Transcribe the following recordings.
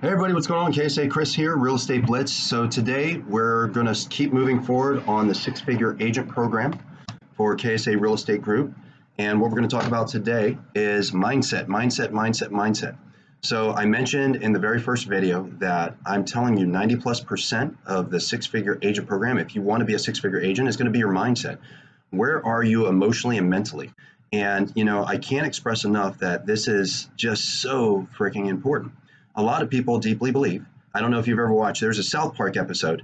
Hey everybody, what's going on? KSA Kris here, Real Estate Blitz. So today we're going to keep moving forward on the six-figure agent program for KSA Real Estate Group. And what we're going to talk about today is mindset. So I mentioned in the very first video that I'm telling you 90+% of the six-figure agent program, if you want to be a six-figure agent, is going to be your mindset. Where are you emotionally and mentally? And I can't express enough that this is just so freaking important. A lot of people deeply believe, I don't know if you've ever watched, there's a South Park episode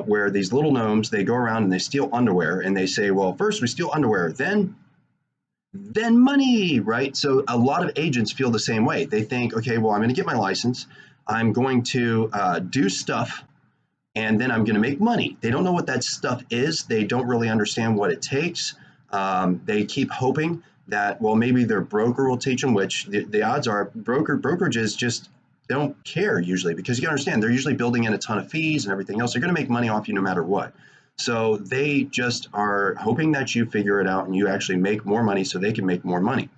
where these little gnomes, they go around and they steal underwear and they say, well, first we steal underwear, then money, right? So a lot of agents feel the same way. They think, okay, well, I'm going to get my license. I'm going to do stuff and then I'm going to make money. They don't know what that stuff is. They don't really understand what it takes. They keep hoping that, well, maybe their broker will teach them, which the odds are brokerages just they don't care usually, because you understand they're usually building in a ton of fees and everything else. They're going to make money off you no matter what. So they just are hoping that you figure it out and you actually make more money so they can make more money.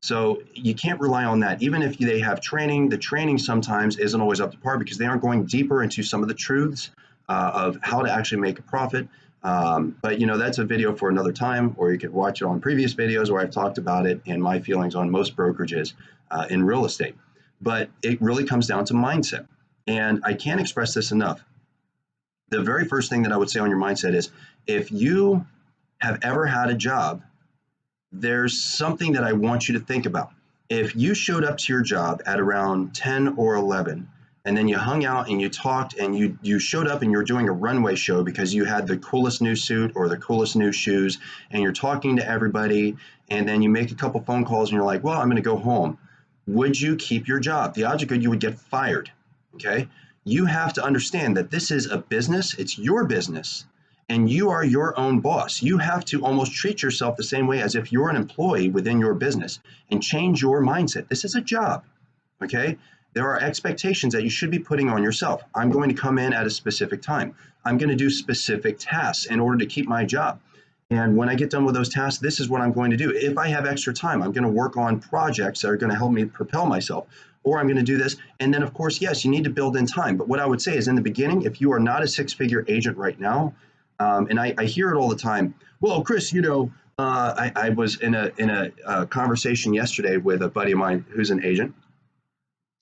So you can't rely on that. Even if they have training, the training sometimes isn't always up to par because they aren't going deeper into some of the truths of how to actually make a profit. But that's a video for another time, or you could watch it on previous videos where I've talked about it and my feelings on most brokerages in real estate. But it really comes down to mindset. And I can't express this enough. The very first thing that I would say on your mindset is, if you have ever had a job, there's something that I want you to think about. If you showed up to your job at around 10 or 11, and then you hung out and you talked and you showed up and you're doing a runway show because you had the coolest new suit or the coolest new shoes, and you're talking to everybody, and then you make a couple phone calls and you're like, well, I'm going to go home. Would you keep your job? The odds are good you would get fired, okay? You have to understand that this is a business, it's your business, and you are your own boss. You have to almost treat yourself the same way as if you're an employee within your business and change your mindset. This is a job, okay? There are expectations that you should be putting on yourself. I'm going to come in at a specific time. I'm going to do specific tasks in order to keep my job. And when I get done with those tasks, this is what I'm going to do. If I have extra time, I'm going to work on projects that are going to help me propel myself, or I'm going to do this. And then, of course, yes, you need to build in time. But what I would say is, in the beginning, if you are not a six-figure agent right now, and I hear it all the time, well, Kris, I was in a conversation yesterday with a buddy of mine who's an agent.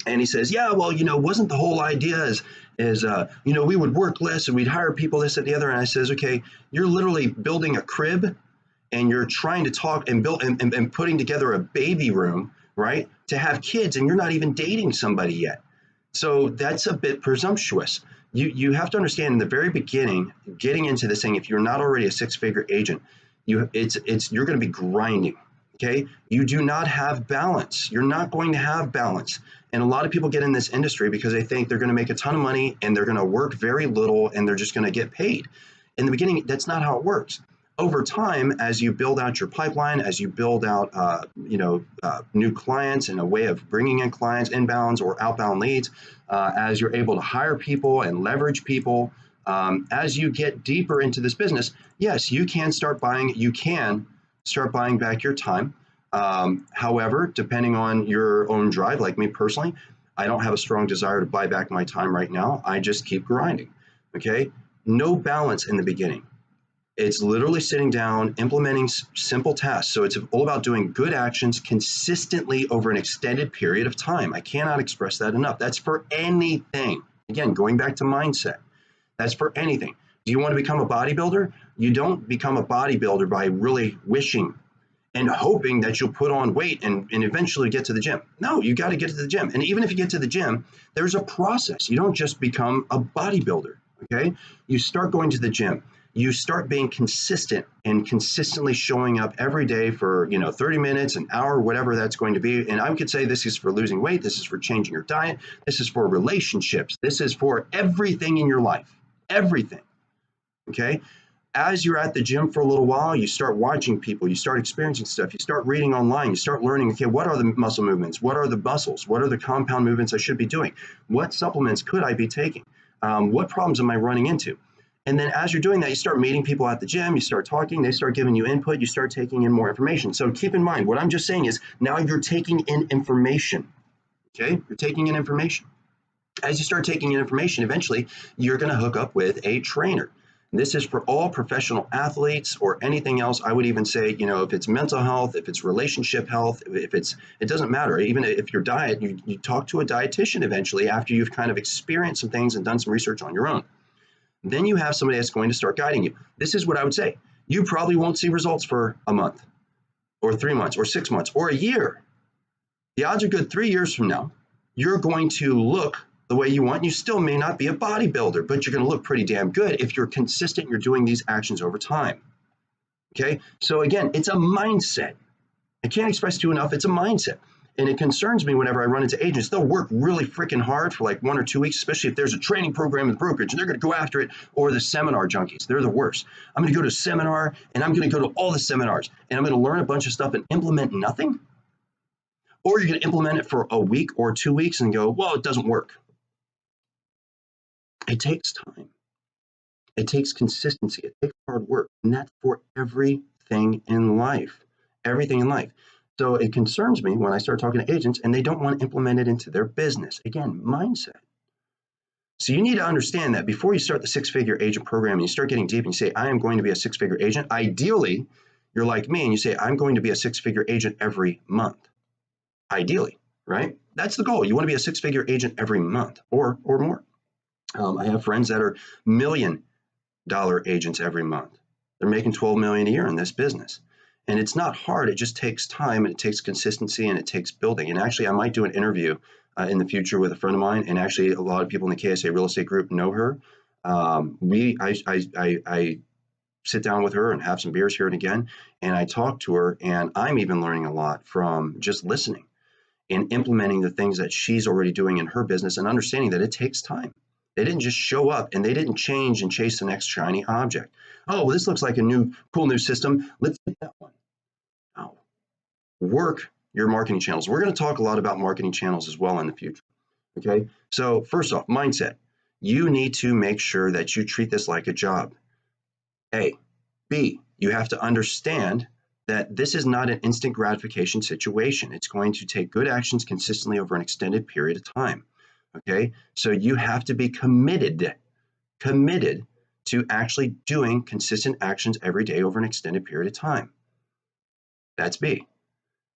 And he says, yeah, well, wasn't the whole idea is we would work less and we'd hire people, this and the other. And I says, okay, you're literally building a crib and you're trying to talk and build and putting together a baby room, right, to have kids, and you're not even dating somebody yet. So that's a bit presumptuous. You have to understand, in the very beginning, getting into this thing, if you're not already a six-figure agent, you're going to be grinding. Okay, you do not have balance. You're not going to have balance. And a lot of people get in this industry because they think they're going to make a ton of money and they're going to work very little and they're just going to get paid. In the beginning, that's not how it works. Over time, as you build out your pipeline, as you build out, new clients and a way of bringing in clients, inbounds or outbound leads, as you're able to hire people and leverage people, as you get deeper into this business, yes, you can start buying back your time. However, depending on your own drive, like me personally, I don't have a strong desire to buy back my time right now. I just keep grinding, okay? No balance in the beginning. It's literally sitting down, implementing simple tasks. So it's all about doing good actions consistently over an extended period of time. I cannot express that enough. That's for anything. Again, going back to mindset, that's for anything. Do you want to become a bodybuilder? You don't become a bodybuilder by really wishing and hoping that you'll put on weight and eventually get to the gym. No, you got to get to the gym. And even if you get to the gym, there's a process. You don't just become a bodybuilder, okay? You start going to the gym. You start being consistent and consistently showing up every day for 30 minutes, an hour, whatever that's going to be. And I could say this is for losing weight. This is for changing your diet. This is for relationships. This is for everything in your life, everything. Okay, as you're at the gym for a little while, you start watching people, you start experiencing stuff, you start reading online, you start learning, okay, what are the muscle movements? What are the muscles? What are the compound movements I should be doing? What supplements could I be taking? What problems am I running into? And then as you're doing that, you start meeting people at the gym, you start talking, they start giving you input, you start taking in more information. So keep in mind, what I'm just saying is now you're taking in information, okay? You're taking in information. As you start taking in information, eventually you're going to hook up with a trainer. This is for all professional athletes or anything else. I would even say, if it's mental health, if it's relationship health, it doesn't matter. Even if your diet, you talk to a dietitian eventually after you've kind of experienced some things and done some research on your own. Then you have somebody that's going to start guiding you. This is what I would say. You probably won't see results for a month or 3 months or 6 months or a year. The odds are good 3 years from now, you're going to look the way you want. You still may not be a bodybuilder, but you're going to look pretty damn good if you're consistent, you're doing these actions over time. Okay, so again, it's a mindset. I can't express to you enough, it's a mindset. And it concerns me whenever I run into agents. They'll work really freaking hard for like 1 or 2 weeks, especially if there's a training program in the brokerage and they're going to go after it, or the seminar junkies. They're the worst. I'm going to go to a seminar and I'm going to go to all the seminars and I'm going to learn a bunch of stuff and implement nothing. Or you're going to implement it for a week or 2 weeks and go, well, it doesn't work. It takes time. It takes consistency. It takes hard work. And that's for everything in life. Everything in life. So it concerns me when I start talking to agents and they don't want to implement it into their business. Again, mindset. So you need to understand that before you start the 6-figure agent program and you start getting deep and you say, I am going to be a 6-figure agent. Ideally, you're like me and you say, I'm going to be a 6-figure agent every month. Ideally, right? That's the goal. You want to be a 6-figure agent every month or more. I have friends that are $1 million agents every month. They're making $12 million a year in this business. And it's not hard. It just takes time and it takes consistency and it takes building. And actually, I might do an interview in the future with a friend of mine. And actually, a lot of people in the KSA real estate group know her. I sit down with her and have some beers here and again. And I talk to her. And I'm even learning a lot from just listening and implementing the things that she's already doing in her business and understanding that it takes time. They didn't just show up and they didn't change and chase the next shiny object. Oh, well, this looks like a cool new system. Let's get that one. Oh, work your marketing channels. We're going to talk a lot about marketing channels as well in the future. Okay. So first off, mindset. You need to make sure that you treat this like a job. A. B. You have to understand that this is not an instant gratification situation. It's going to take good actions consistently over an extended period of time. Okay, so you have to be committed to actually doing consistent actions every day over an extended period of time. That's B.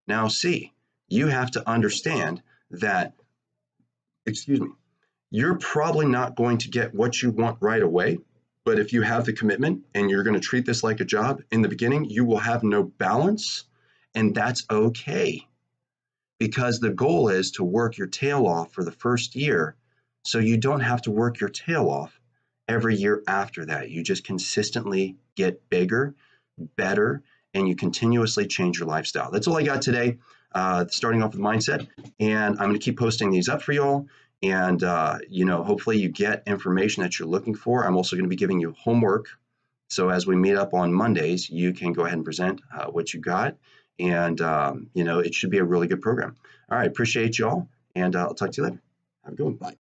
Now C, you have to understand that, you're probably not going to get what you want right away, but if you have the commitment and you're going to treat this like a job in the beginning, you will have no balance, and that's okay. Because the goal is to work your tail off for the first year so you don't have to work your tail off every year after that. You just consistently get bigger, better, and you continuously change your lifestyle. That's all I got today, starting off with mindset. And I'm going to keep posting these up for y'all. And, hopefully you get information that you're looking for. I'm also going to be giving you homework. So as we meet up on Mondays, you can go ahead and present what you got. And, it should be a really good program. All right. Appreciate y'all. And I'll talk to you later. Have a good one. Bye.